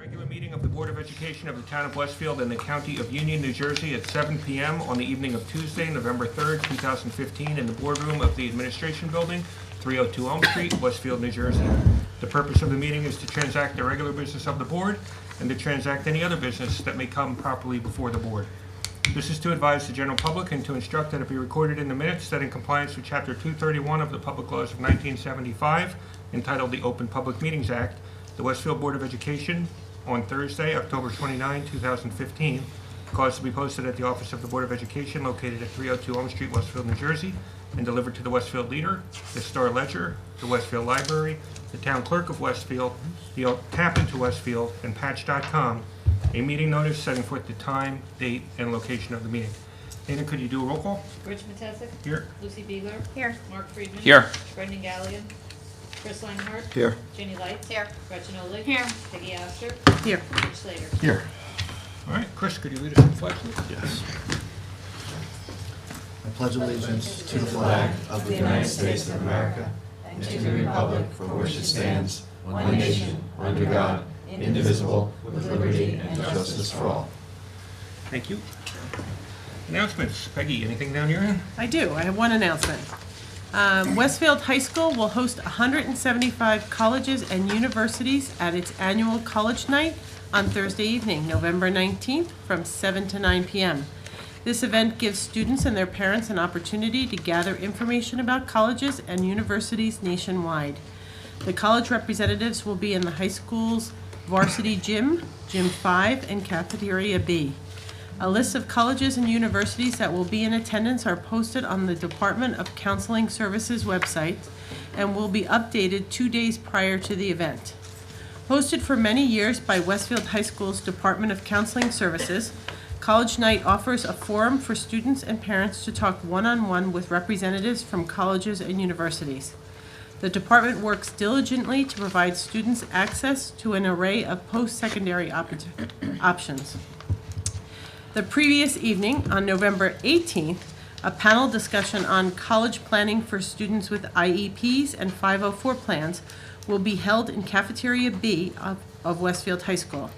Regular meeting of the Board of Education of the Town of Westfield and the County of Union, New Jersey at 7 p.m. on the evening of Tuesday, November 3rd, 2015 in the boardroom of the Administration Building, 302 Elm Street, Westfield, New Jersey. The purpose of the meeting is to transact the regular business of the board and to transact any other business that may come properly before the board. This is to advise the general public and to instruct that it be recorded in the minutes that in compliance with Chapter 231 of the Public Laws of 1975, entitled the Open Public Meetings Act, the Westfield Board of Education on Thursday, October 29, 2015, caused to be posted at the office of the Board of Education located at 302 Elm Street, Westfield, New Jersey, and delivered to the Westfield Leader, the Star Ledger, the Westfield Library, the Town Clerk of Westfield, the Tap into Westfield, and Patch.com, a meeting notice setting forth the time, date, and location of the meeting. Dana, could you do a roll call? Rich Matesic. Here. Lucy Beegler. Here. Mark Friedman. Here. Brendan Galligan. Chris Langhart. Here. Jenny Lights. Here. Gretchen Oleg. Here. Peggy Astor. Here. Rich Slater. Here. All right, Chris, could you lead us in the flag salute? Yes. I pledge allegiance to the flag of the United States of America and to the republic for which it stands, one nation, under God, indivisible, with liberty and justice for all. Thank you. Announcements. Peggy, anything down your end? I do. I have one announcement. Westfield High School will host 175 colleges and universities at its annual college night on Thursday evening, November 19th, from 7 to 9 p.m. This event gives students and their parents an opportunity to gather information about colleges and universities nationwide. The college representatives will be in the high school's varsity gym, Gym 5, and Cafeteria B. A list of colleges and universities that will be in attendance are posted on the Department of Counseling Services website and will be updated 2 days prior to the event. Hosted for many years by Westfield High School's Department of Counseling Services, College Night offers a forum for students and parents to talk one-on-one with representatives from colleges and universities. The department works diligently to provide students access to an array of post-secondary options. The previous evening, on November 18th, a panel discussion on college planning for students with IEPs and 504 plans will be held in Cafeteria B of Westfield High School.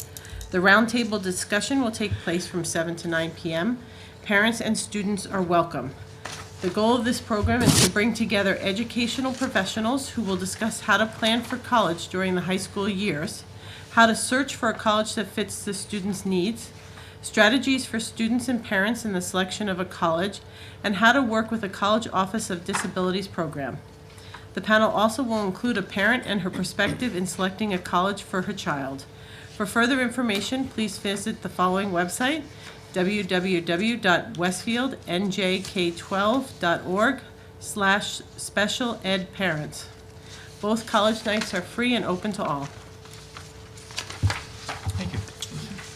The roundtable discussion will take place from 7 to 9 p.m. Parents and students are welcome. The goal of this program is to bring together educational professionals who will discuss how to plan for college during the high school years, how to search for a college that fits the student's needs, strategies for students and parents in the selection of a college, and how to work with a college Office of Disabilities program. The panel also will include a parent and her perspective in selecting a college for her child. For further information, please visit the following website, www.westfieldnjk12.org/specialedparents. Both college nights are free and open to all. Thank you.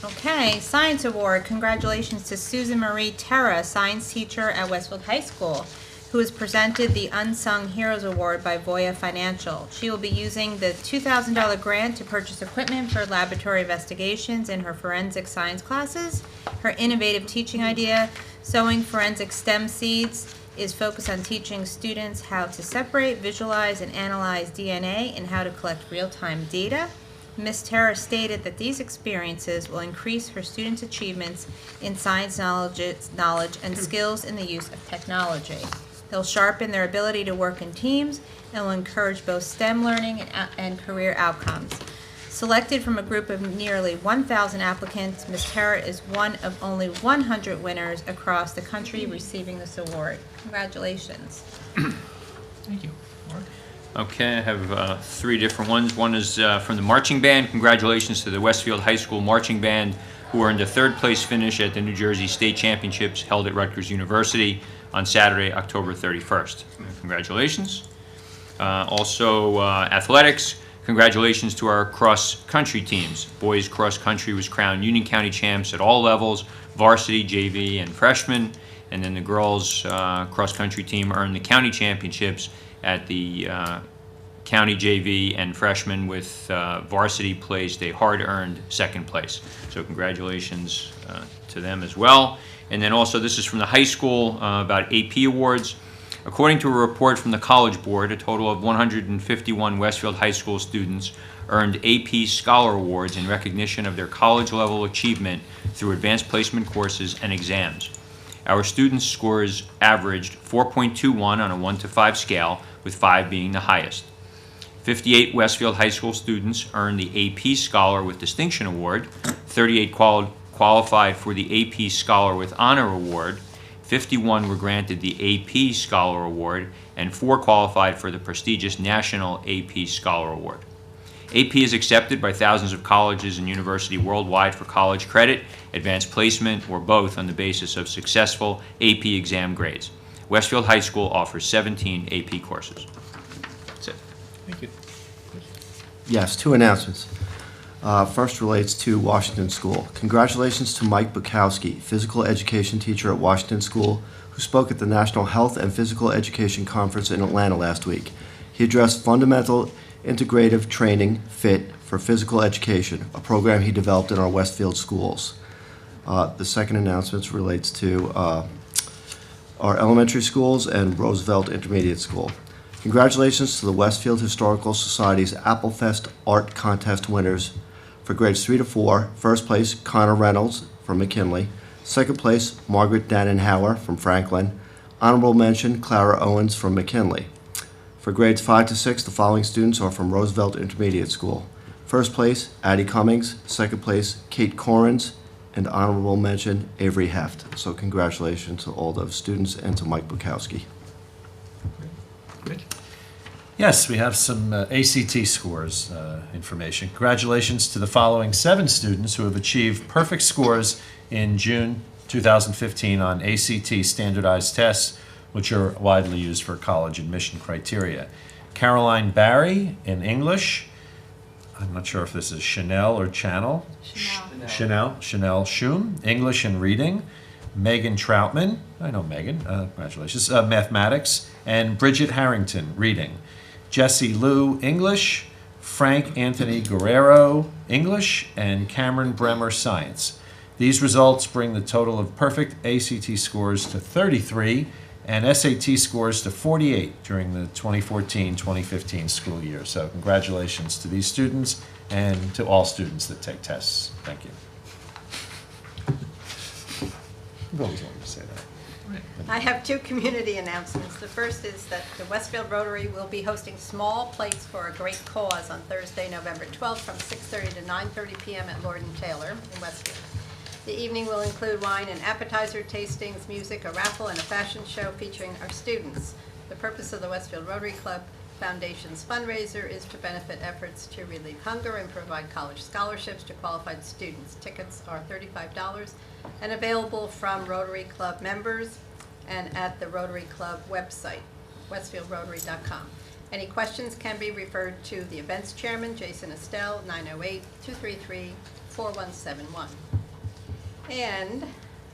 Okay, Science Award. Congratulations to Susan Marie Terra, science teacher at Westfield High School, who was presented the Unsung Heroes Award by Voya Financial. She will be using the $2,000 grant to purchase equipment for laboratory investigations in her forensic science classes. Her innovative teaching idea, Sowing Forensic Stem Seeds, is focused on teaching students how to separate, visualize, and analyze DNA and how to collect real-time data. Ms. Terra stated that these experiences will increase her students' achievements in science knowledge and skills in the use of technology. They'll sharpen their ability to work in teams and will encourage both STEM learning and career outcomes. Selected from a group of nearly 1,000 applicants, Ms. Terra is one of only 100 winners across the country receiving this award. Congratulations. Thank you. Mark? Okay, I have three different ones. One is from the marching band. Congratulations to the Westfield High School marching band, who earned a third place finish at the New Jersey State Championships held at Rutgers University on Saturday, October 31st. Congratulations. Also, athletics. Congratulations to our cross-country teams. Boys cross-country was crowned Union County champs at all levels, varsity, JV, and freshman. And then the girls cross-country team earned the county championships at the county JV and freshman, with varsity placed a hard-earned second place. So congratulations to them as well. And then also, this is from the high school about AP awards. According to a report from the College Board, a total of 151 Westfield High School students earned AP Scholar Awards in recognition of their college-level achievement through advanced placement courses and exams. Our students' scores averaged 4.21 on a 1 to 5 scale, with 5 being the highest. 58 Westfield High School students earned the AP Scholar with Distinction Award, 38 qualified for the AP Scholar with Honor Award, 51 were granted the AP Scholar Award, and 4 qualified for the prestigious National AP Scholar Award. AP is accepted by thousands of colleges and universities worldwide for college credit, advanced placement, or both on the basis of successful AP exam grades. Westfield High School offers 17 AP courses. That's it. Thank you. Yes, 2 announcements. First relates to Washington School. Congratulations to Mike Bukowski, physical education teacher at Washington School, who spoke at the National Health and Physical Education Conference in Atlanta last week. He addressed fundamental integrative training fit for physical education, a program he developed in our Westfield schools. The second announcement relates to our elementary schools and Roosevelt Intermediate School. Congratulations to the Westfield Historical Society's Applefest Art Contest winners for grades 3 to 4. First place, Connor Reynolds from McKinley. Second place, Margaret Dannenhauer from Franklin. Honorable mention, Clara Owens from McKinley. For grades 5 to 6, the following students are from Roosevelt Intermediate School. First place, Addie Cummings. Second place, Kate Corrins. And honorable mention, Avery Heft. So congratulations to all those students and to Mike Bukowski. Rich? Yes, we have some ACT scores information. Congratulations to the following 7 students who have achieved perfect scores in June 2015 on ACT standardized tests, which are widely used for college admission criteria. Caroline Barry in English. I'm not sure if this is Chanel or Channel. Chanel Schum, English and Reading. Megan Troutman, I know Megan, congratulations, Mathematics. And Bridget Harrington, Reading. Jesse Liu, English. Frank Anthony Guerrero, English. And Cameron Bremer, Science. These results bring the total of perfect ACT scores to 33 and SAT scores to 48 during the 2014-2015 school year. So congratulations to these students and to all students that take tests. Thank you. I've always wanted to say that. I have 2 community announcements. The first is that the Westfield Rotary will be hosting small plates for a great cause on Thursday, November 12th from 6:30 to 9:30 p.m. at Lord & Taylor in Westfield. The evening will include wine and appetizer tastings, music, a raffle, and a fashion show featuring our students. The purpose of the Westfield Rotary Club Foundation's fundraiser is to benefit efforts to relieve hunger and provide college scholarships to qualified students. Tickets are $35 and available from Rotary Club members and at the Rotary Club website, westfieldrotary.com. Any questions can be referred to the events chairman, Jason Estelle, 908-233-4171. And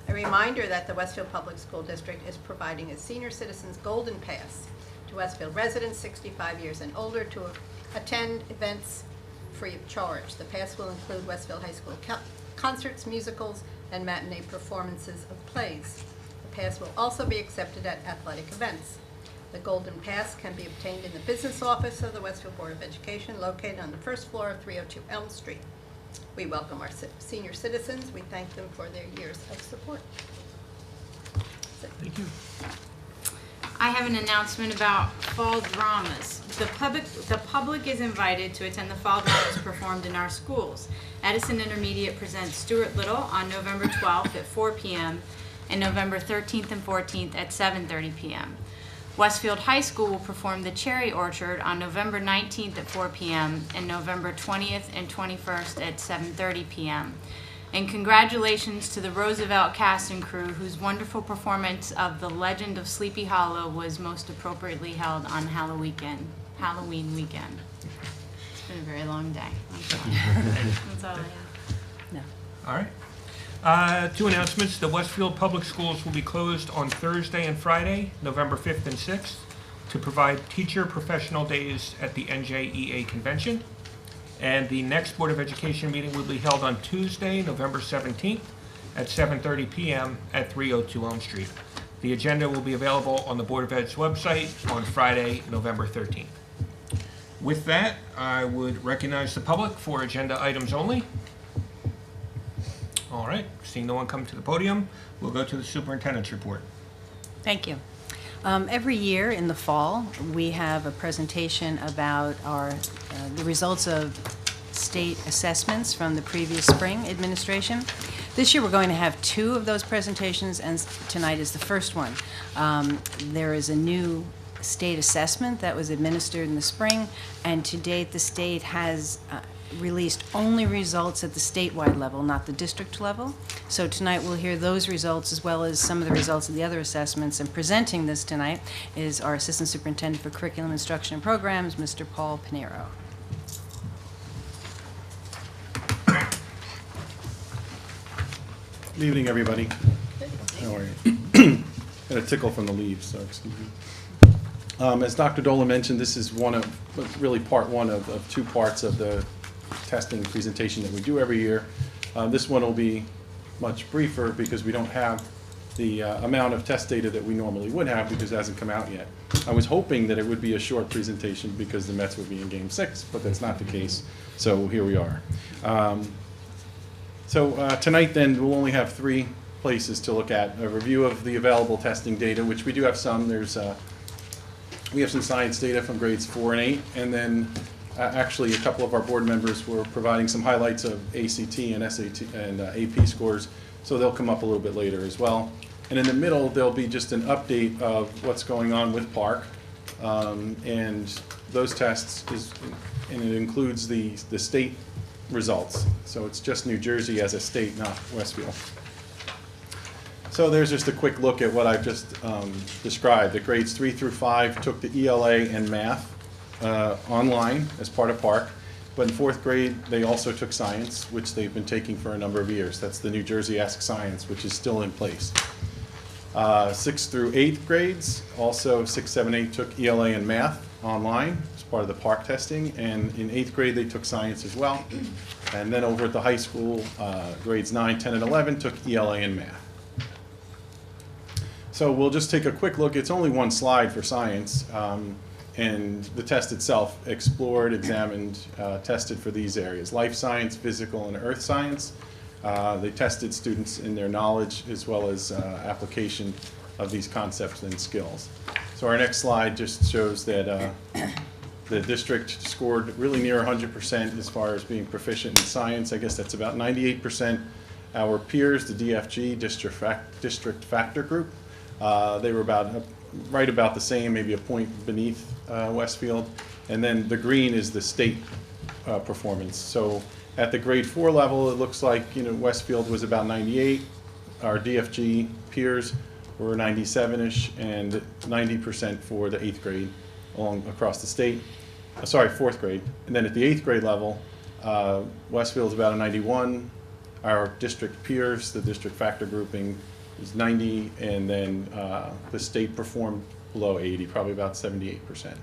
a reminder that the Westfield Public School District is providing a senior citizens golden pass to Westfield residents 65 years and older to attend events free of charge. The pass will include Westfield High School concerts, musicals, and matinee performances of plays. The pass will also be accepted at athletic events. The golden pass can be obtained in the business office of the Westfield Board of Education, located on the first floor of 302 Elm Street. We welcome our senior citizens. We thank them for their years of support. Thank you. I have an announcement about fall dramas. The public is invited to attend the fall dramas performed in our schools. Edison Intermediate presents Stuart Little on November 12th at 4 p.m. and November 13th and 14th at 7:30 p.m. Westfield High School will perform The Cherry Orchard on November 19th at 4 p.m. and November 20th and 21st at 7:30 p.m. And congratulations to the Roosevelt cast and crew, whose wonderful performance of The Legend of Sleepy Hollow was most appropriately held on Halloween weekend. It's been a very long day. I'm sorry. That's all I have. All right. 2 announcements. The Westfield Public Schools will be closed on Thursday and Friday, November 5th and 6th, to provide teacher professional days at the NJEA convention. And the next Board of Education meeting will be held on Tuesday, November 17th at 7:30 p.m. at 302 Elm Street. The agenda will be available on the Board of Ed's website on Friday, November 13th. With that, I would recognize the public for agenda items only. All right, seeing no one come to the podium, we'll go to the superintendent's report. Thank you. Every year in the fall, we have a presentation about the results of state assessments from the previous spring administration. This year, we're going to have 2 of those presentations, and tonight is the first one. There is a new state assessment that was administered in the spring, and to date, the state has released only results at the statewide level, not the district level. So tonight, we'll hear those results as well as some of the results of the other assessments, and presenting this tonight is our Assistant Superintendent for Curriculum Instruction and Programs, Mr. Paul Pinero. Good evening, everybody. How are you? Got a tickle from the leaves, so excuse me. As Dr. Dolan mentioned, this is really part one of 2 parts of the testing presentation that we do every year. This one will be much briefer because we don't have the amount of test data that we normally would have because it hasn't come out yet. I was hoping that it would be a short presentation because the Mets would be in Game 6, but that's not the case, so here we are. Tonight then, we'll only have 3 places to look at. A review of the available testing data, which we do have some. We have some science data from grades 4 and 8, and then actually a couple of our board members were providing some highlights of ACT and SAT and AP scores, so they'll come up a little bit later as well. And in the middle, there'll be just an update of what's going on with PARC, and those tests and it includes the state results. So it's just New Jersey as a state, not Westfield. So there's just a quick look at what I've just described. The grades 3 through 5 took the ELA and math online as part of PARC, but in 4th grade they also took science, which they've been taking for a number of years. That's the New Jersey Ask Science, which is still in place. 6th through 8th grades, also 6, 7, 8 took ELA and math online as part of the PARC testing, and in 8th grade they took science as well. And then over at the high school, grades 9, 10, and 11 took ELA and math. So we'll just take a quick look. It's only 1 slide for science, and the test itself explored, examined, tested for these areas: life science, physical, and earth science. They tested students in their knowledge as well as application of these concepts and skills. So our next slide just shows that the district scored really near 100% as far as being proficient in science. I guess that's about 98%. Our peers, the DFG, district factor group, they were right about the same, maybe a point beneath Westfield. And then the green is the state performance. So at the grade 4 level, it looks like Westfield was about 98. Our DFG peers were 97-ish, and 90% for the 8th grade across the state. Sorry, 4th grade. And then at the 8th grade level, Westfield's about a 91. Our district peers, the district factor grouping, is 90, and then the state performed below 80, probably about 78%. So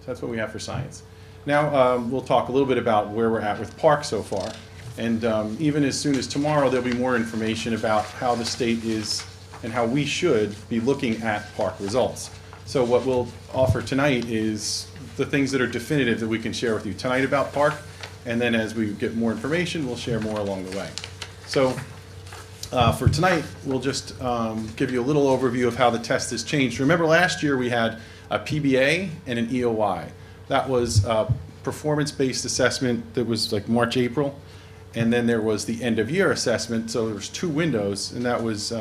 that's what we have for science. Now we'll talk a little bit about where we're at with PARC so far. And even as soon as tomorrow, there'll be more information about how the state is and how we should be looking at PARC results. So what we'll offer tonight is the things that are definitive that we can share with you tonight about PARC, and then as we get more information, we'll share more along the way. So for tonight, we'll just give you a little overview of how the test has changed. Remember last year we had a PBA and an EOI. That was a performance-based assessment that was like March, April, and then there was the end-of-year assessment, so there was 2 windows, and that was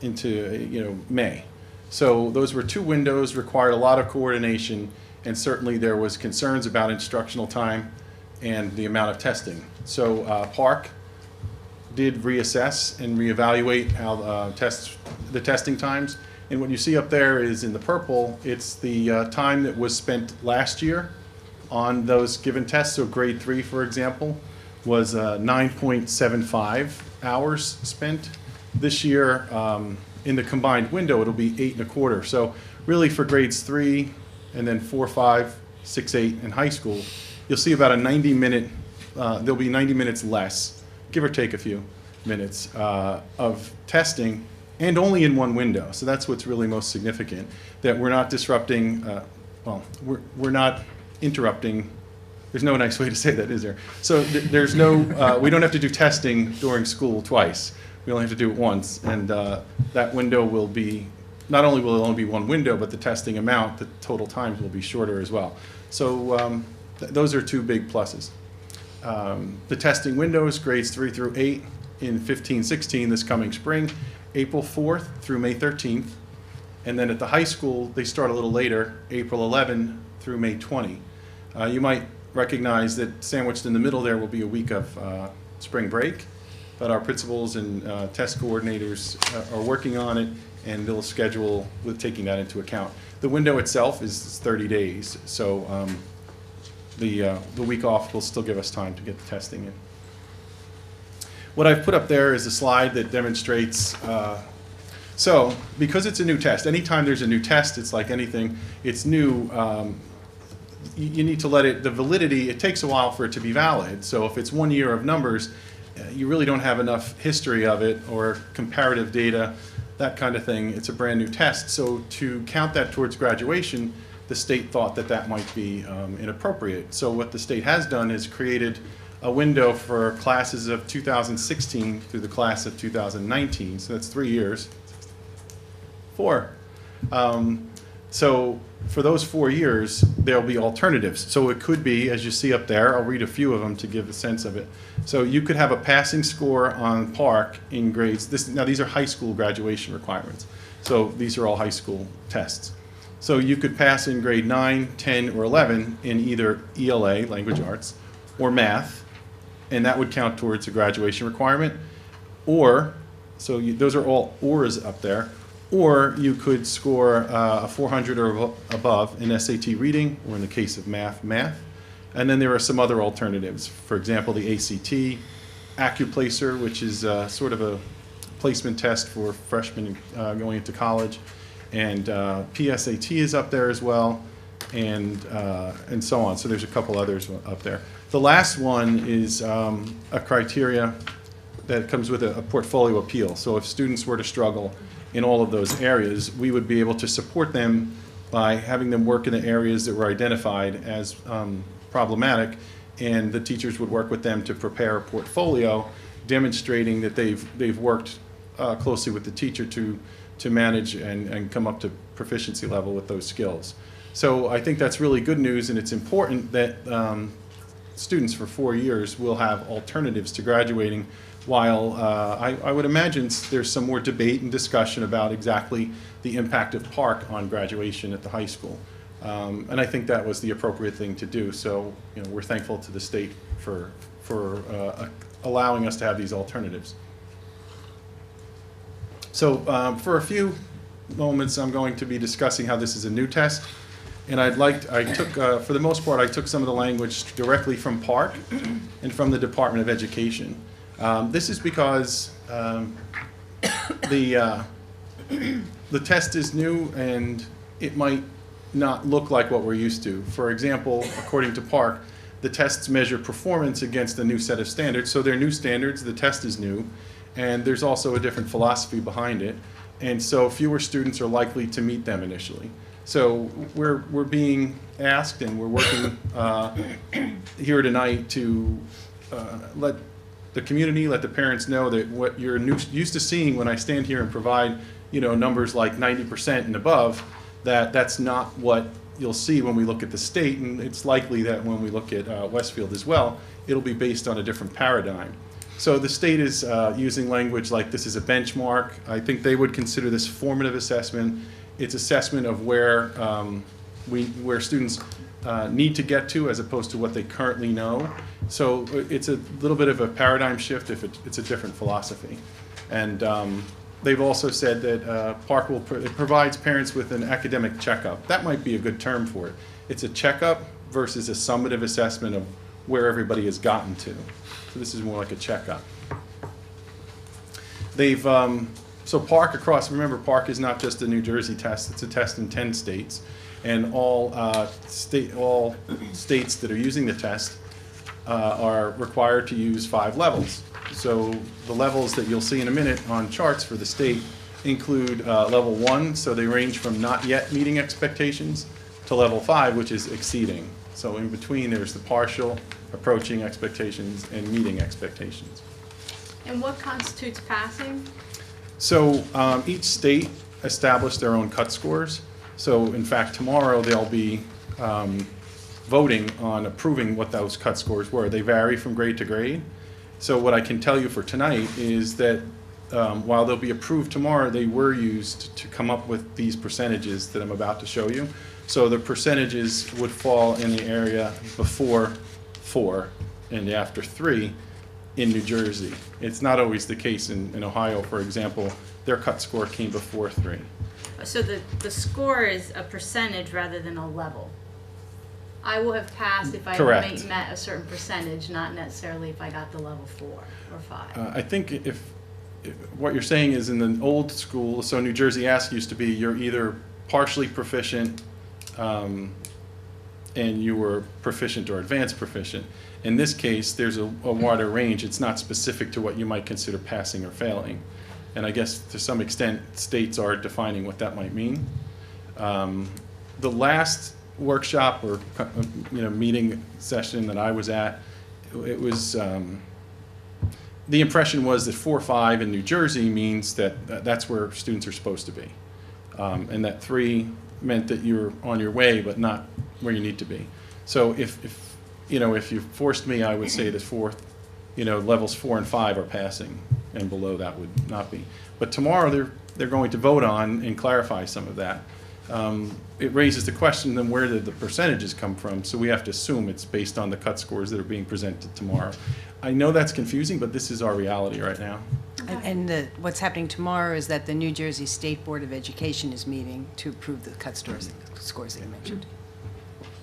into May. So those were 2 windows, required a lot of coordination, and certainly there was concerns about instructional time and the amount of testing. So PARC did reassess and reevaluate how the testing times. And what you see up there is in the purple, it's the time that was spent last year on those given tests. So grade 3, for example, was 9.75 hours spent. This year, in the combined window, it'll be 8.25. So really for grades 3 and then 4, 5, 6, 8 in high school, you'll see about a 90-minute, there'll be 90 minutes less, give or take a few minutes, of testing and only in one window. So that's what's really most significant, that we're not disrupting, we're not interrupting. There's no nice way to say that, is there? So there's no, we don't have to do testing during school twice. We only have to do it once, and that window will be, not only will it only be one window, but the testing amount, the total times will be shorter as well. So those are two big pluses. The testing windows, grades 3 through 8 in 15-16 this coming spring, April 4th through May 13th. And then at the high school, they start a little later, April 11 through May 20. You might recognize that sandwiched in the middle there will be a week of spring break, but our principals and test coordinators are working on it, and they'll schedule with taking that into account. The window itself is 30 days, so the week off will still give us time to get the testing in. What I've put up there is a slide that demonstrates, so because it's a new test, anytime there's a new test, it's like anything, it's new, you need to let it, the validity, it takes a while for it to be valid. So if it's 1 year of numbers, you really don't have enough history of it or comparative data, that kind of thing. It's a brand new test. So to count that towards graduation, the state thought that that might be inappropriate. So what the state has done is created a window for classes of 2016 through the class of 2019. So that's 3 years. 4. So for those 4 years, there'll be alternatives. So it could be, as you see up there, I'll read a few of them to give a sense of it. So you could have a passing score on Park in grades. Now these are high school graduation requirements. So these are all high school tests. So you could pass in grade 9, 10, or 11 in either ELA, language arts, or math, and that would count towards a graduation requirement. Or, so those are all ors up there. Or you could score a 400 or above in SAT reading, or in the case of math. And then there are some other alternatives. For example, the ACT, AccuPlacer, which is sort of a placement test for freshmen going into college. And PSAT is up there as well, and so on. So there's a couple others up there. The last one is a criteria that comes with a portfolio appeal. So if students were to struggle in all of those areas, we would be able to support them by having them work in the areas that were identified as problematic, and the teachers would work with them to prepare a portfolio demonstrating that they've worked closely with the teacher to manage and come up to proficiency level with those skills. So I think that's really good news, and it's important that students for 4 years will have alternatives to graduating, while I would imagine there's some more debate and discussion about exactly the impact of Park on graduation at the high school. And I think that was the appropriate thing to do. So we're thankful to the state for allowing us to have these alternatives. So for a few moments, I'm going to be discussing how this is a new test. And for the most part, I took some of the language directly from Park and from the Department of Education. This is because the test is new and it might not look like what we're used to. For example, according to Park, the tests measure performance against a new set of standards. So they're new standards, the test is new, and there's also a different philosophy behind it. And so fewer students are likely to meet them initially. So we're being asked, and we're working here tonight to let the community, let the parents know that what you're used to seeing when I stand here and provide numbers like 90% and above, that's not what you'll see when we look at the state, and it's likely that when we look at Westfield as well, it'll be based on a different paradigm. So the state is using language like this is a benchmark. I think they would consider this formative assessment. It's assessment of where students need to get to as opposed to what they currently know. So it's a little bit of a paradigm shift if it's a different philosophy. And they've also said that Park provides parents with an academic checkup. That might be a good term for it. It's a checkup versus a summative assessment of where everybody has gotten to. So this is more like a checkup. So Park remember Park is not just a New Jersey test, it's a test in 10 states. And all states that are using the test are required to use 5 levels. So the levels that you'll see in a minute on charts for the state include level 1, so they range from not yet meeting expectations to level 5, which is exceeding. So in between, there's the partial, approaching expectations, and meeting expectations. And what constitutes passing? So each state established their own cut scores. So in fact, tomorrow they'll be voting on approving what those cut scores were. They vary from grade to grade. So what I can tell you for tonight is that while they'll be approved tomorrow, they were used to come up with these percentages that I'm about to show you. So the percentages would fall in the area before 4 and after 3 in New Jersey. It's not always the case in Ohio, for example. Their cut score came before 3. So the score is a percentage rather than a level. I will have passed if I Correct. met a certain percentage, not necessarily if I got the level 4 or 5. I think if what you're saying is in the old school, so New Jersey Ask used to be you're either partially proficient and you were proficient or advanced proficient. In this case, there's a wider range. It's not specific to what you might consider passing or failing. And I guess to some extent, states are defining what that might mean. The last workshop or meeting session that I was at, it was the impression was that 4 or 5 in New Jersey means that that's where students are supposed to be, and that 3 meant that you're on your way but not where you need to be. So if you forced me, I would say that levels 4 and 5 are passing, and below that would not be. But tomorrow they're going to vote on and clarify some of that. It raises the question, then where did the percentages come from? So we have to assume it's based on the cut scores that are being presented tomorrow. I know that's confusing, but this is our reality right now. And what's happening tomorrow is that the New Jersey State Board of Education is meeting to approve the cut scores that you mentioned.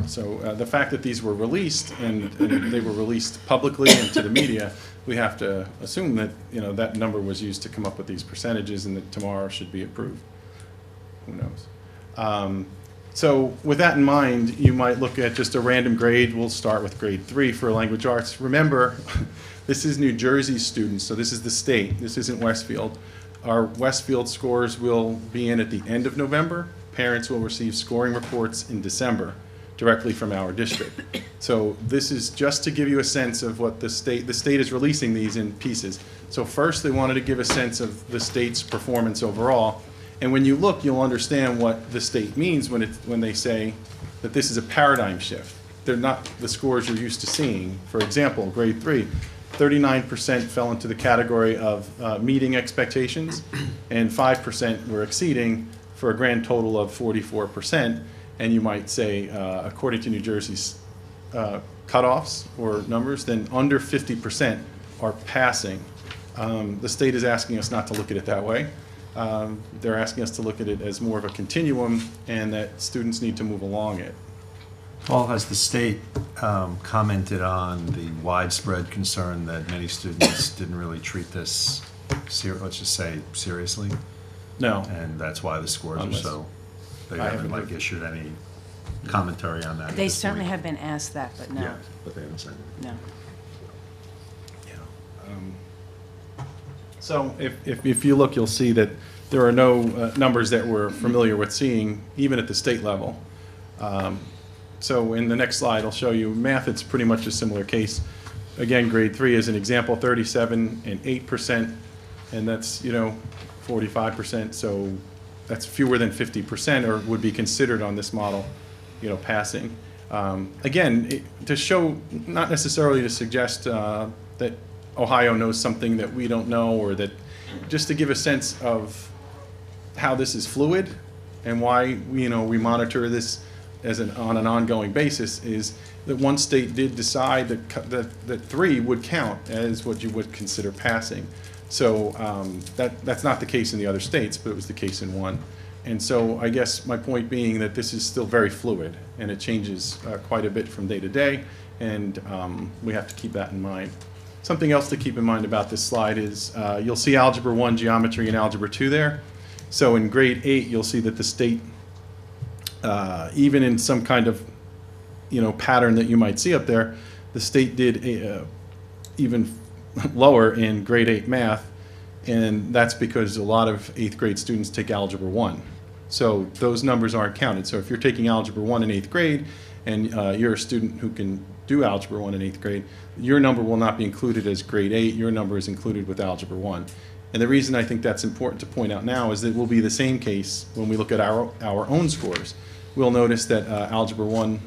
So the fact that these were released and they were released publicly and to the media, we have to assume that that number was used to come up with these percentages and that tomorrow should be approved. Who knows? So with that in mind, you might look at just a random grade. We'll start with grade 3 for language arts. Remember, this is New Jersey students, so this is the state. This isn't Westfield. Our Westfield scores will be in at the end of November. Parents will receive scoring reports in December directly from our district. So this is just to give you a sense of what the state is releasing these in pieces. So first they wanted to give a sense of the state's performance overall. And when you look, you'll understand what the state means when they say that this is a paradigm shift. They're not the scores you're used to seeing. For example, grade 3, 39% fell into the category of meeting expectations, and 5% were exceeding, for a grand total of 44%. And you might say, according to New Jersey's cutoffs or numbers, then under 50% are passing. The state is asking us not to look at it that way. They're asking us to look at it as more of a continuum and that students need to move along it. Paul, has the state commented on the widespread concern that many students didn't really treat this, let's just say, seriously? No. And that's why the scores Unless- are so, they I haven't haven't issued any commentary on that? They this certainly week? have been asked that, but no, Yeah, but they haven't said it. no. So if you look, you'll see that there are no numbers that we're familiar with seeing, even at the state level. So in the next slide, I'll show you math. It's pretty much a similar case. Again, grade 3 is an example, 37 and 8%, and that's 45%. So that's fewer than 50%, or would be considered on this model, passing. Again, to show, not necessarily to suggest that Ohio knows something that we don't know, or that just to give a sense of how this is fluid and why we monitor this on an ongoing basis, is that one state did decide that 3 would count as what you would consider passing. So that's not the case in the other states, but it was the case in one. And so I guess my point being that this is still very fluid, and it changes quite a bit from day to day, and we have to keep that in mind. Something else to keep in mind about this slide is you'll see Algebra 1, Geometry, and Algebra 2 there. So in grade 8, you'll see that the state, even in some kind of pattern that you might see up there, the state did even lower in grade 8 math, And that's because a lot of 8th grade students take Algebra 1. So those numbers aren't counted. So if you're taking Algebra 1 in 8th grade and you're a student who can do Algebra 1 in 8th grade, your number will not be included as grade 8. Your number is included with Algebra 1. And the reason I think that's important to point out now is that it will be the same case when we look at our own scores. We'll notice that Algebra 1,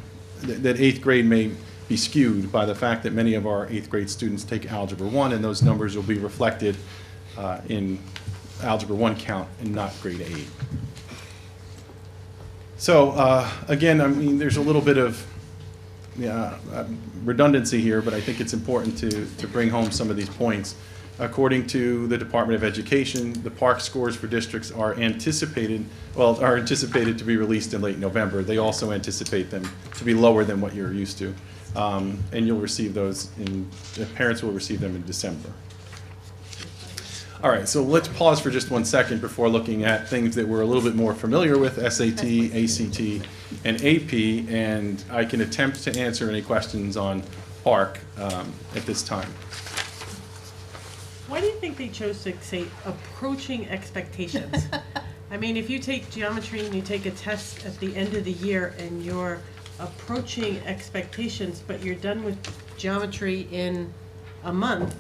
that 8th grade may be skewed by the fact that many of our 8th grade students take Algebra 1, and those numbers will be reflected in Algebra 1 count and not grade 8. So again, I mean, there's a little bit of redundancy here, but I think it's important to bring home some of these points. According to the Department of Education, the PARCC scores for districts are anticipated to be released in late November. They also anticipate them to be lower than what you're used to. And you'll receive those parents will receive them in December. All right, so let's pause for just 1 second before looking at things that we're a little bit more familiar with, SAT, ACT, and AP, and I can attempt to answer any questions on PARCC at this time. Why do you think they chose to say approaching expectations? I mean, if you take geometry and you take a test at the end of the year and you're approaching expectations, but you're done with geometry in a month,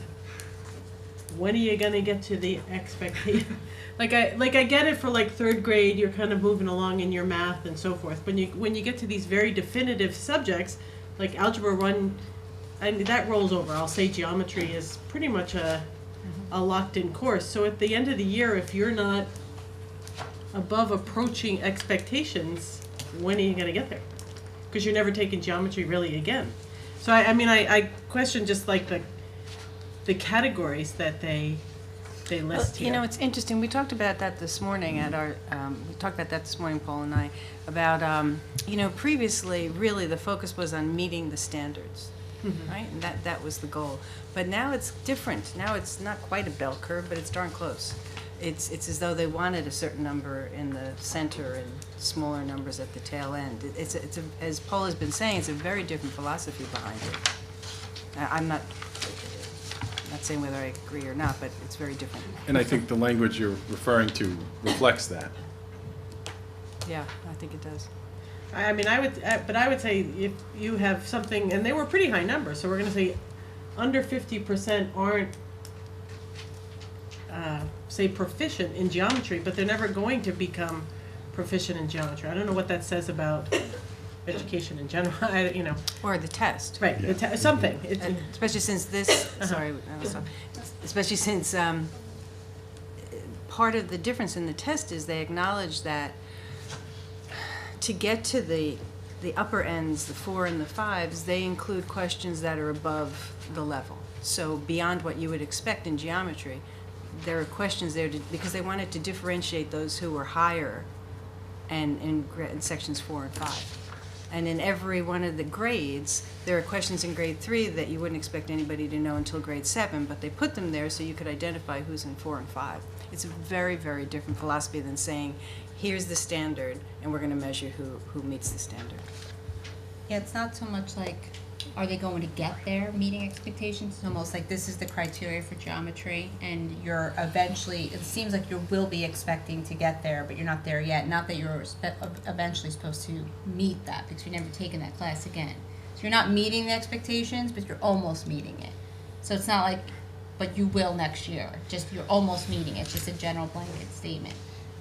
when are you gonna get to the expectation? Like I get it for like 3rd grade, you're kind of moving along in your math and so forth. When you get to these very definitive subjects, like Algebra 1, I mean, that rolls over. I'll say geometry is pretty much a locked-in course. So at the end of the year, if you're not above approaching expectations, when are you going to get there? Because you're never taking geometry really again. So I mean, I question just like the categories that they list here. You know, it's interesting. We talked about that this morning at our, Paul and I, about, you know, previously, really the focus was on meeting the standards. Right? And that was the goal. But now it's different. Now it's not quite a bell curve, but it's darn close. It's as though they wanted a certain number in the center and smaller numbers at the tail end. As Paul has been saying, it's a very different philosophy behind it. I'm not saying whether I agree or not, but it's very different. And I think the language you're referring to reflects that. Yeah, I think it does. I mean, I would say if you have something, and they were pretty high numbers, so we're going to say under 50% aren't, say, proficient in geometry, but they're never going to become proficient in geometry. I don't know what that says about education in general. You know. Or the test. Right. Yeah. Something. Especially since this. Sorry. Especially since part of the difference in the test is they acknowledge that to get to the upper ends, the 4 and the 5s, they include questions that are above the level. So beyond what you would expect in geometry, there are questions there because they wanted to differentiate those who were higher and in sections 4 and 5. And in every one of the grades, there are questions in grade 3 that you wouldn't expect anybody to know until grade 7, but they put them there so you could identify who's in 4 and 5. It's a very, very different philosophy than saying, here's the standard, and we're going to measure who meets the standard. Yeah, it's not so much like, are they going to get there, meeting expectations? It's almost like this is the criteria for geometry, and you're eventually, it seems like you will be expecting to get there, but you're not there yet. Not that you're eventually supposed to meet that, because you've never taken that class again. So you're not meeting the expectations, but you're almost meeting it. So it's not like, but you will next year. Just you're almost meeting it. It's just a general blanket statement.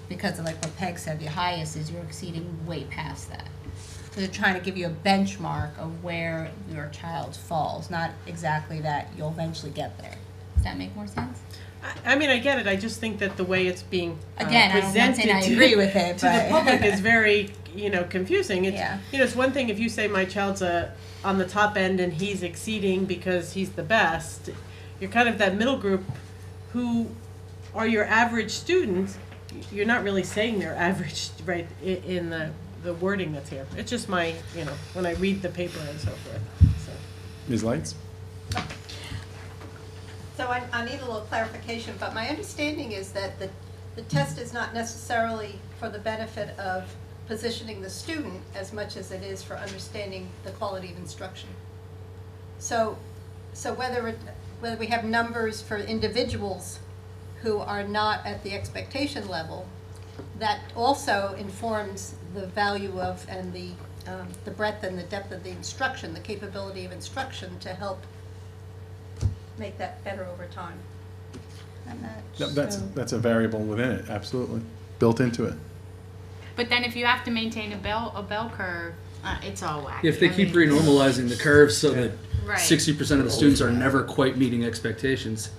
Because of like what Peg said, the highest is you're exceeding way past that. So they're trying to give you a benchmark of where your child falls, not exactly that you'll eventually get there. Does that make more sense? I mean, I get it. I just think that the way it's being Again, presented I'm not saying I agree with it, to the public is very, confusing. It's, Yeah. It's one thing if you say my child's on the top end and he's exceeding because he's the best. You're kind of that middle group who are your average students. You're not really saying they're average, right, in the wording that's here. It's just my, when I read the paper and so forth. So. Ms. Lights? So I need a little clarification, but my understanding is that the test is not necessarily for the benefit of positioning the student as much as it is for understanding the quality of instruction. So whether we have numbers for individuals who are not at the expectation level, that also informs the value of and the breadth and the depth of the instruction, the capability of instruction to help make that better over time. And That's a variable within it, absolutely, built into it. But then if you have to maintain a bell curve, it's all wacky. If they I keep mean, renormalizing the curve so that Right. 60% of the students are never quite meeting expectations,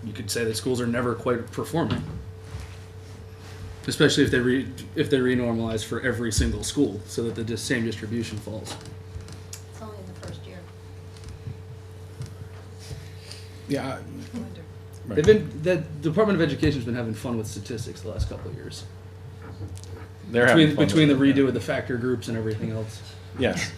you could say that schools are never quite performing. Especially if they renormalize for every single school, so that the same distribution falls. It's only in the first year. Yeah. They've been the Department of Education's been having fun with statistics the last couple of years. They're having fun Between the with it, redo of the factor groups and everything else. Yes.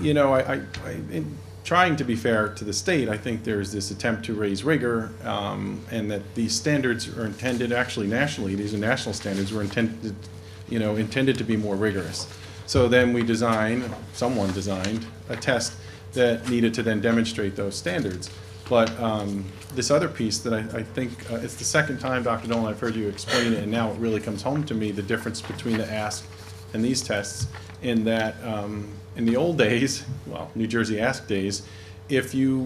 You know, in trying to be fair to the state, I think there's this attempt to raise rigor, and that these standards are intended, actually nationally, these are national standards, were intended to be more rigorous. So then someone designed a test that needed to then demonstrate those standards. But this other piece that I think, it's the second time, Dr. Dolan, I've heard you explain it, and now it really comes home to me, the difference between the ASK and these tests, in that in the old days, well, New Jersey ASK days, if you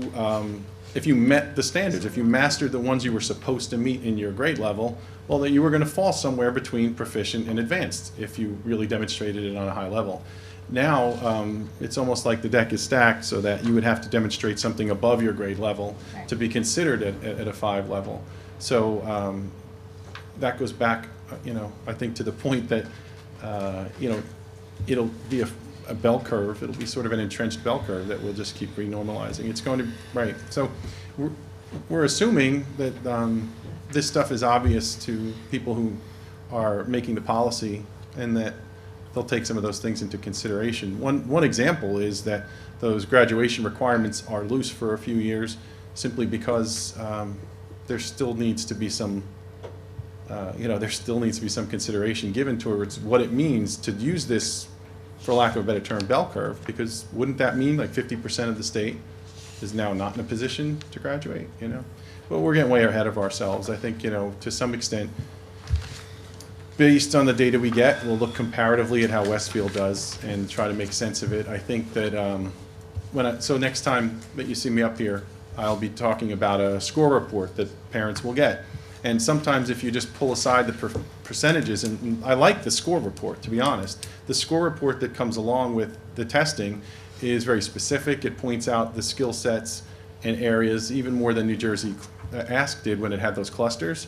met the standards, if you mastered the ones you were supposed to meet in your grade level, well, then you were going to fall somewhere between proficient and advanced if you really demonstrated it on a high level. Now, it's almost like the deck is stacked so that you would have to demonstrate something above your grade level to be considered at a 5 level. So that goes back, I think to the point that, it'll be a bell curve. It'll be sort of an entrenched bell curve that will just keep renormalizing. It's going to, right. So we're assuming that this stuff is obvious to people who are making the policy, and that they'll take some of those things into consideration. One example is that those graduation requirements are loose for a few years simply because there still needs to be some consideration given towards what it means to use this, for lack of a better term, bell curve, because wouldn't that mean like 50% of the state is now not in a position to graduate, But we're getting way ahead of ourselves. I think, to some extent, based on the data we get, we'll look comparatively at how Westfield does and try to make sense of it. I think that so next time that you see me up here, I'll be talking about a score report that parents will get. And sometimes if you just pull aside the percentages, and I like the score report, to be honest, the score report that comes along with the testing is very specific. It points out the skill sets and areas even more than New Jersey ASK did when it had those clusters.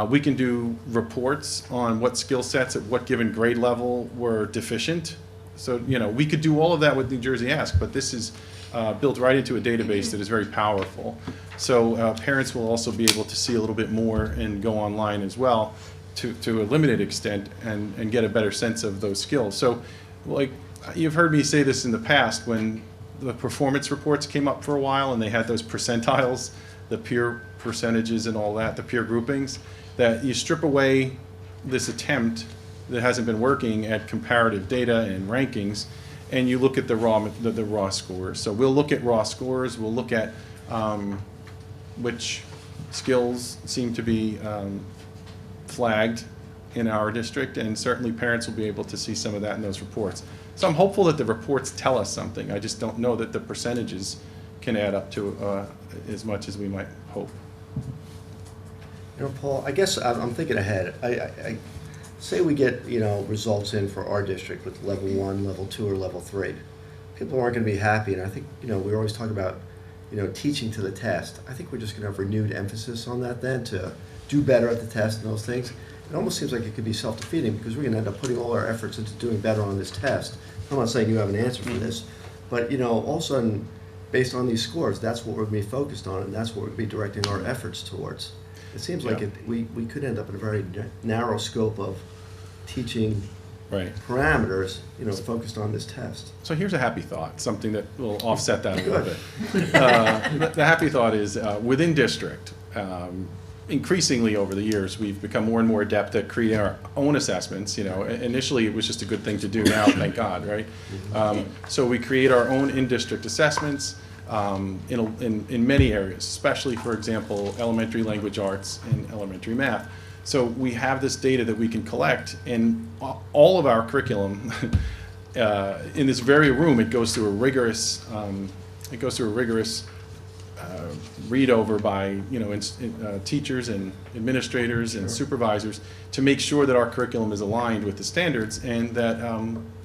We can do reports on what skill sets at what given grade level were deficient. So, we could do all of that with New Jersey ASK, but this is built right into a database that is very powerful. So parents will also be able to see a little bit more and go online as well to a limited extent and get a better sense of those skills. So, like, you've heard me say this in the past when the performance reports came up for a while and they had those percentiles, the peer percentages and all that, the peer groupings, that you strip away this attempt that hasn't been working at comparative data and rankings, and you look at the raw scores. So we'll look at raw scores, we'll look at which skills seem to be flagged in our district, and certainly parents will be able to see some of that in those reports. So I'm hopeful that the reports tell us something. I just don't know that the percentages can add up to as much as we might hope. Paul, I guess I'm thinking ahead. I say we get, results in for our district with level 1, level 2, or level 3. People aren't going to be happy, and I think, we always talk about, teaching to the test. I think we're just going to have renewed emphasis on that then to do better at the test and those things. It almost seems like it could be self-defeating because we're going to end up putting all our efforts into doing better on this test. I'm not saying you have an answer for this, but, all of a sudden, based on these scores, that's what we're going to be focused on, and that's what we're going to be directing our efforts towards. It seems like we could end up in a very narrow scope of teaching parameters, focused on this test. So here's a happy thought, something that will offset that a little bit. The happy thought is within district, increasingly over the years, we've become more and more adept at creating our own assessments. Initially it was just a good thing to do. Now, thank God, right? So we create our own in-district assessments. in many areas, especially, for example, elementary language arts and elementary math. So we have this data that we can collect, and all of our curriculum in this very room, it goes through a rigorous read over by teachers and administrators and supervisors to make sure that our curriculum is aligned with the standards and that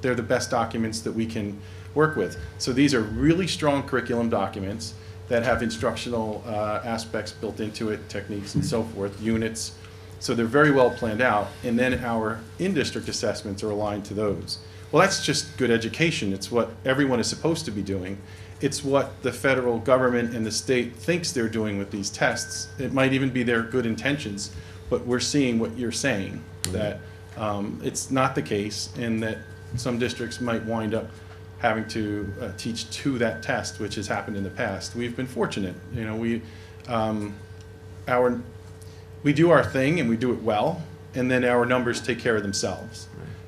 they're the best documents that we can work with. So these are really strong curriculum documents that have instructional aspects built into it, techniques and so forth, units. So they're very well planned out, and then our in-district assessments are aligned to those. Well, that's just good education. It's what everyone is supposed to be doing. It's what the federal government and the state thinks they're doing with these tests. It might even be their good intentions, but we're seeing what you're saying, that it's not the case, and that some districts might wind up having to teach to that test, which has happened in the past. We've been fortunate. We do our thing and we do it well, and then our numbers take care of themselves.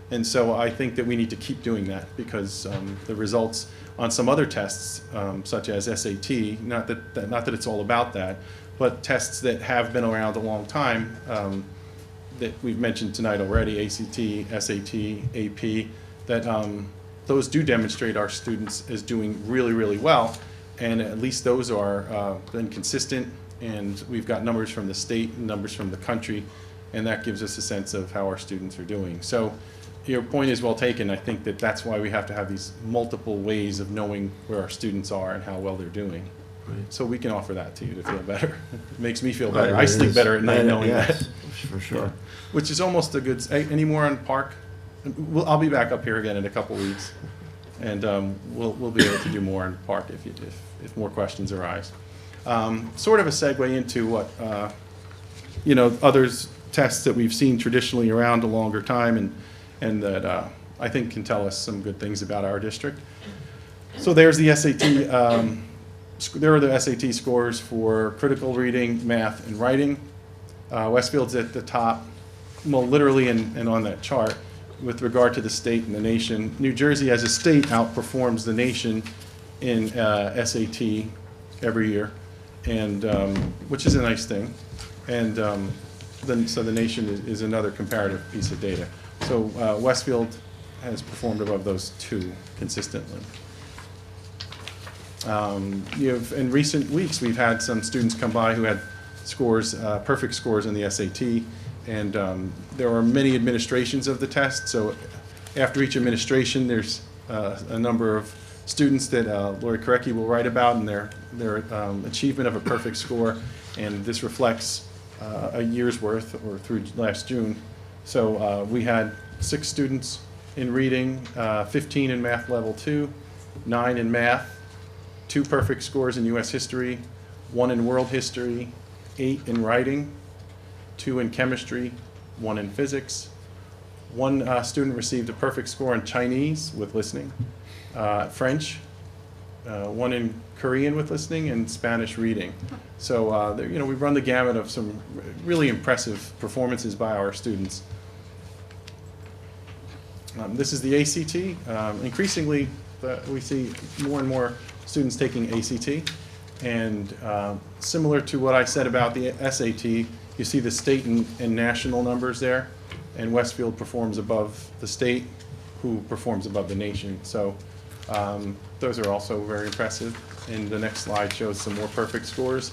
And so I think that we need to keep doing that, because the results on some other tests, such as SAT, not that it's all about that, but tests that have been around a long time, that we've mentioned tonight already, ACT, SAT, AP, that those do demonstrate our students as doing really, really well, and at least those are been consistent, and we've got numbers from the state and numbers from the country, and that gives us a sense of how our students are doing. So your point is well taken. I think that that's why we have to have these multiple ways of knowing where our students are and how well they're doing. Right. So we can offer that to you to feel better. It makes me feel better. Right, I sleep is. better at night knowing Yes, that. for sure. Yeah. Which is almost a good, any more on Park? I'll be back up here again in a couple weeks, and we'll be able to do more on Park if more questions arise. Sort of a segue into what, others tests that we've seen traditionally around a longer time, and that I think can tell us some good things about our district. So there's the SAT, there are the SAT scores for critical reading, math, and writing. Westfield's at the top, well, literally and on that chart, with regard to the state and the nation. New Jersey as a state outperforms the nation in SAT every year, and which is a nice thing. And so the nation is another comparative piece of data. So Westfield has performed above those two consistently. In recent weeks, we've had some students come by who had scores, perfect scores in the SAT, and there are many administrations of the test. So after each administration, there's a number of students that Lori Korecki will write about and their achievement of a perfect score, and this reflects a year's worth, or through last June. So we had 6 students in reading, 15 in math level 2, 9 in math, 2 perfect scores in U.S. history, 1 in world history, 8 in writing, 2 in chemistry, 1 in physics. 1 student received a perfect score in Chinese with listening, French, 1 in Korean with listening, and Spanish reading. So we've run the gamut of some really impressive performances by our students. This is the ACT. Increasingly, we see more and more students taking ACT, and similar to what I said about the SAT, you see the state and national numbers there, and Westfield performs above the state, who performs above the nation. So those are also very impressive. And the next slide shows some more perfect scores.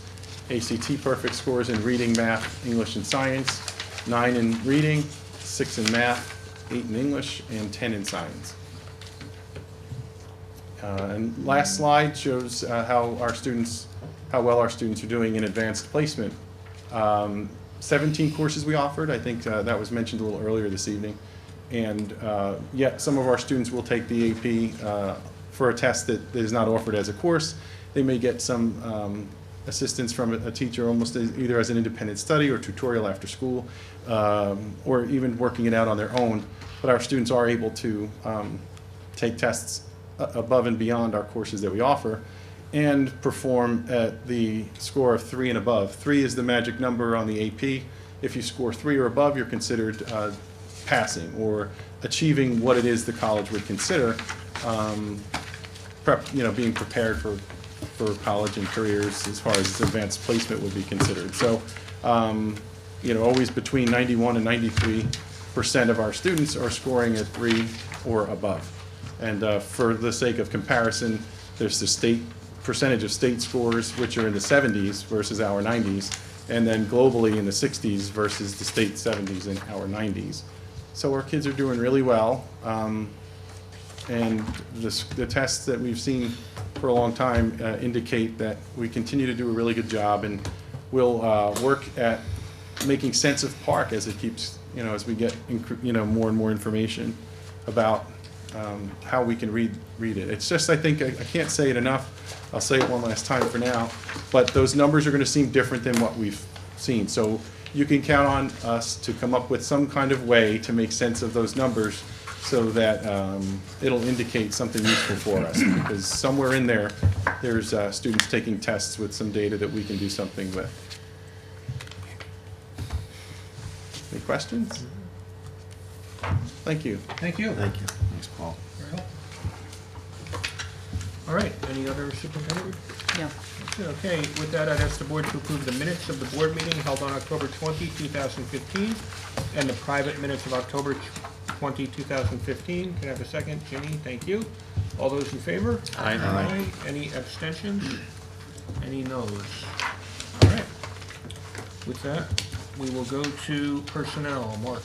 ACT perfect scores in reading, math, English, and science, 9 in reading, 6 in math, 8 in English, and 10 in science. And last slide shows how well our students are doing in advanced placement. 17 courses we offered. I think that was mentioned a little earlier this evening. And yet some of our students will take the AP for a test that is not offered as a course. They may get some assistance from a teacher, almost either as an independent study or tutorial after school, or even working it out on their own. But our students are able to take tests above and beyond our courses that we offer, and perform at the score of 3 and above. 3 is the magic number on the AP. If you score 3 or above, you're considered passing or achieving what it is the college would consider being prepared for college and careers as far as advanced placement would be considered. So, always between 91 and 93% of our students are scoring at 3 or above. And for the sake of comparison, there's the state percentage of state scores, which are in the 70s versus our 90s, and then globally in the 60s versus the state 70s and our 90s. So our kids are doing really well. And the tests that we've seen for a long time indicate that we continue to do a really good job, and we'll work at making sense of Park as it keeps, as we get, more and more information about how we can read it. It's just, I think, I can't say it enough. I'll say it one last time for now, but those numbers are going to seem different than what we've seen. So you can count on us to come up with some kind of way to make sense of those numbers so that it'll indicate something useful for us, because somewhere in there, there's students taking tests with some data that we can do something with. Any questions? Thank you. Thank you. Thank you. Thanks, Paul. Very helpful. All right, any other superintendent? No. Okay, with that, I'd ask the board to approve the minutes of the board meeting held on October 20, 2015, and the private minutes of October 20, 2015. Can I have a second? Ginny, thank you. All those in favor? Aye. Aye. Any abstentions? Any noes? All right. With that, we will go to personnel. Mark?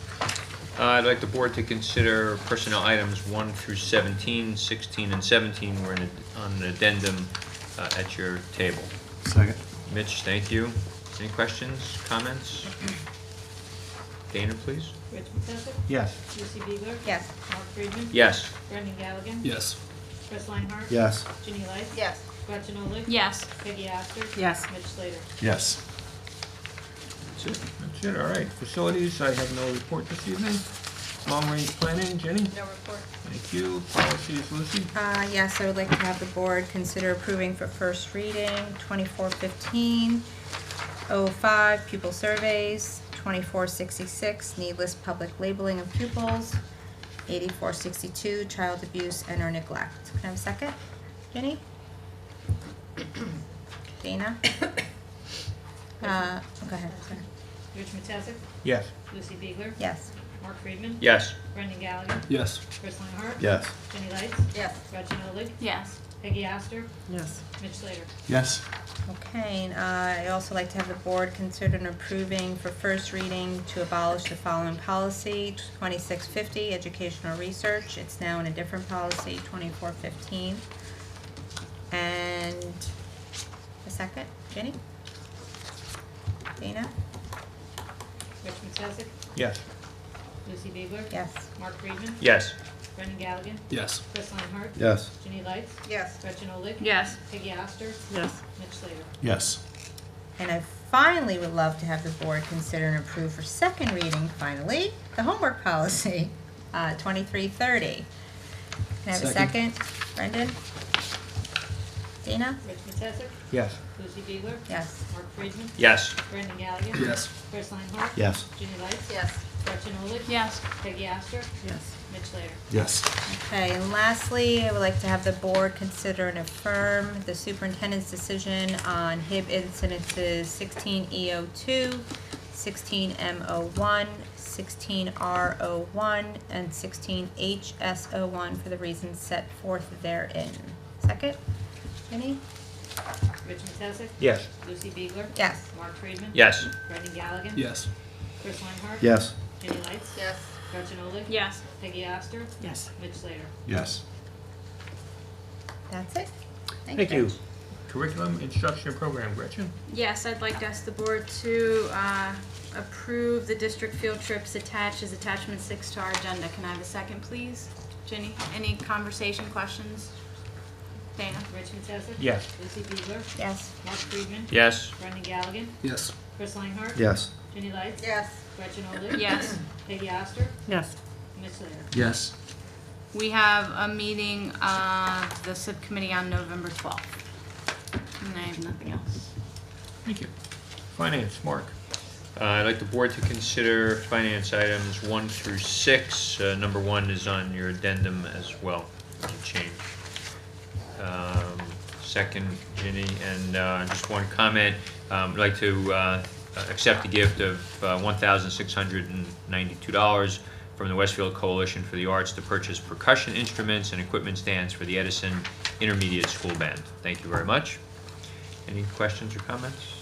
I'd like the board to consider personnel items 1 through 17, 16, and 17 were on an addendum at your table. Second. Mitch, thank you. Any questions, comments? Dana, please. Rich Mickovic? Yes. Lucy Beegler? Yes. Mark Friedman? Yes. Brendan Galligan? Yes. Chris Lineheart? Yes. Ginny Lights? Yes. Gretchen Oleg? Yes. Peggy Aster? Yes. Mitch Slater? Yes. That's it. That's it. All right. Facilities, I have no report this evening. Long-range planning, Jenny? No report. Thank you. Policies, Lucy? Yes, I would like to have the board consider approving for first reading 2415-05 pupil surveys, 2466 needless public labeling of pupils, 8462 child abuse and or neglect. Can I have a second? Jenny? Dana? Go ahead. Sorry. Rich Mickovic? Yes. Lucy Beegler? Yes. Mark Friedman? Yes. Brendan Galligan? Yes. Chris Lineheart? Yes. Ginny Lights? Yes. Gretchen Oleg? Yes. Peggy Aster? Yes. Mitch Slater? Yes. Okay, and I also like to have the board consider approving for first reading to abolish the following policy, 2650, educational research. It's now in a different policy, 2415. And a second, Jenny? Dana? Rich Mickovic? Yes. Lucy Beegler? Yes. Mark Friedman? Yes. Brendan Galligan? Yes. Chris Lineheart? Yes. Ginny Lights? Yes. Gretchen Oleg? Yes. Peggy Aster? Yes. Mitch Slater? Yes. And I finally would love to have the board consider and approve for second reading, finally, the homework policy, 2330. Can I have a Second. second? Brendan? Dana? Rich Mickovic? Yes. Lucy Beegler? Yes. Mark Friedman? Yes. Brendan Galligan? Yes. Chris Lineheart? Yes. Ginny Lights? Yes. Gretchen Oleg? Yes. Peggy Aster? Yes. Mitch Slater? Yes. Okay, and lastly, I would like to have the board consider and affirm the superintendent's decision on HIB incidences 16E02, 16M01, 16R01, and 16HS01 for the reasons set forth therein. Second? Jenny? Rich Mickovic? Yes. Lucy Beegler? Yes. Mark Friedman? Yes. Brendan Galligan? Yes. Chris Lineheart? Yes. Ginny Lights? Yes. Gretchen Oleg? Yes. Peggy Aster? Yes. Mitch Slater? Yes. That's it. Thank you. Curriculum, instruction, and program, Gretchen? Yes, I'd like to ask the board to approve the district field trips attached as attachment 6 to our agenda. Can I have a second, please? Jenny, any conversation, questions? Dana? Rich Mickovic? Yes. Lucy Beegler? Yes. Mark Friedman? Yes. Brendan Galligan? Yes. Chris Lineheart? Yes. Ginny Lights? Yes. Gretchen Oleg? Yes. Peggy Aster? Yes. Mitch Slater? Yes. We have a meeting of the subcommittee on November 12th. And I have nothing else. Thank you. Finance, Mark? I'd like the board to consider finance items 1 through 6. Number 1 is on your addendum as well. There's a change. Second, Ginny, and just one comment. I'd like to accept the gift of $1,692 from the Westfield Coalition for the Arts to purchase percussion instruments and equipment stands for the Edison Intermediate School Band. Thank you very much. Any questions or comments?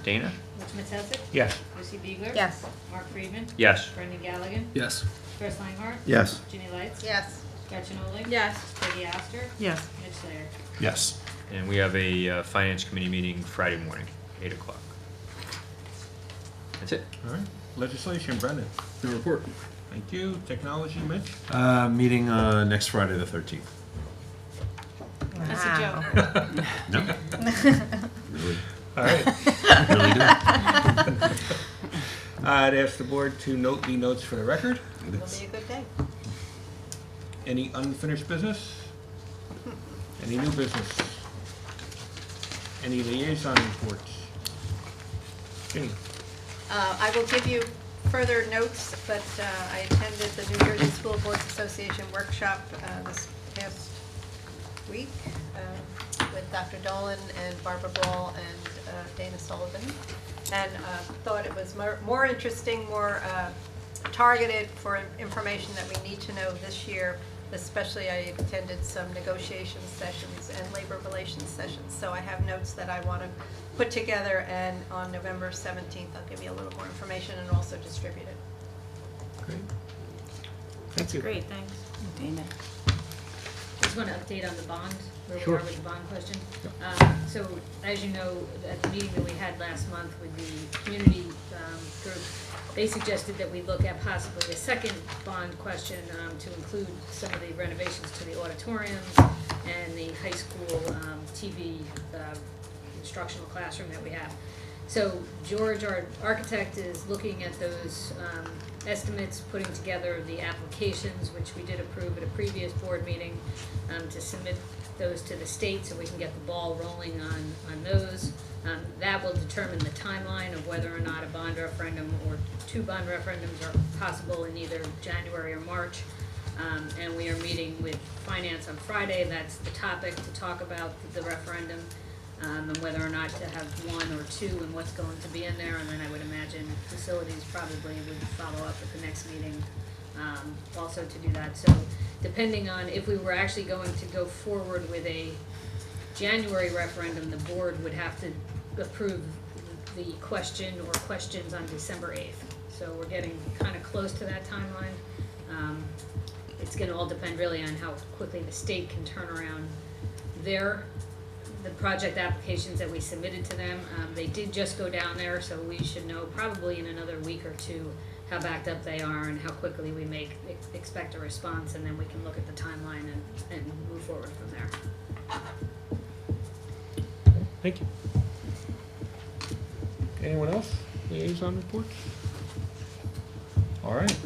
Dana? Rich Mattesic? Yes. Lucy Biegler? Yes. Mark Friedman? Yes. Brendan Gallagher? Yes. Chris Lineheart? Yes. Ginny Lights? Yes. Gretchen Oley? Yes. Peggy Astor? Yes. Mitch Slater? Yes. And we have a Finance Committee meeting Friday morning, 8 o'clock. That's it. All right. Legislation, Brendan. No report. Thank you. Technology, Mitch. Meeting next Friday, the 13th. That's a joke. No. Really, All right. really do. I'd ask the board to note the notes for the record. It'll be a good day. Any unfinished business? Any new business? Any liaison reports? Ginny? I will give you further notes, but I attended the New Jersey School Boards Association workshop this past week with Dr. Dolan and Barbara Ball and Dana Sullivan, and thought it was more interesting, more targeted for information that we need to know this year. Especially, I attended some negotiation sessions and labor relations sessions, so I have notes that I want to put together, and on November 17th, I'll give you a little more information and also distribute it. Great. Thank you. Great, thanks. Dana. Just want to update on the bond, where we Sure. are with the bond question. So, as you know, at the meeting that we had last month with the community group, they suggested that we look at possibly a second bond question to include some of the renovations to the auditoriums and the high school TV instructional classroom that we have. So George, our architect, is looking at those estimates, putting together the applications, which we did approve at a previous board meeting, to submit those to the state so we can get the ball rolling on those. That will determine the timeline of whether or not a bond referendum or two bond referendums are possible in either January or March. And we are meeting with finance on Friday. That's the topic to talk about the referendum, and whether or not to have one or two and what's going to be in there. And then I would imagine facilities probably would follow up at the next meeting also to do that. So depending on if we were actually going to go forward with a January referendum, the board would have to approve the question or questions on December 8th. So we're getting kind of close to that timeline. It's going to all depend really on how quickly the state can turn around the project applications that we submitted to them. They did just go down there, so we should know probably in another week or two how backed up they are and how quickly we may expect a response, and then we can look at the timeline and move forward from there. Thank you. Anyone else? Liaison reports? All right.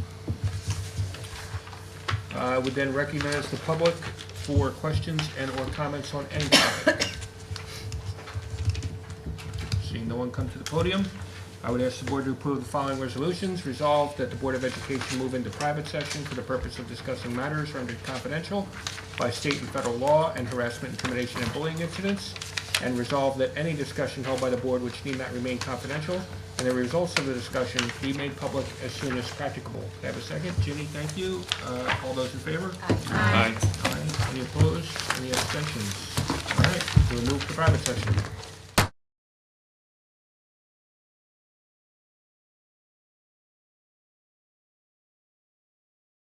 I would then recognize the public for questions and or comments on any topic. Seeing no one come to the podium, I would ask the board to approve the following resolutions. Resolved that the Board of Education move into private session for the purpose of discussing matters rendered confidential by state and federal law and harassment, intimidation, and bullying incidents. And resolved that any discussion held by the board which need not remain confidential and the results of the discussion be made public as soon as practicable. Can I have a second? Ginny, thank you. All those in favor? Aye. Aye. Any opposed? Any abstentions? All right, we'll move to private session.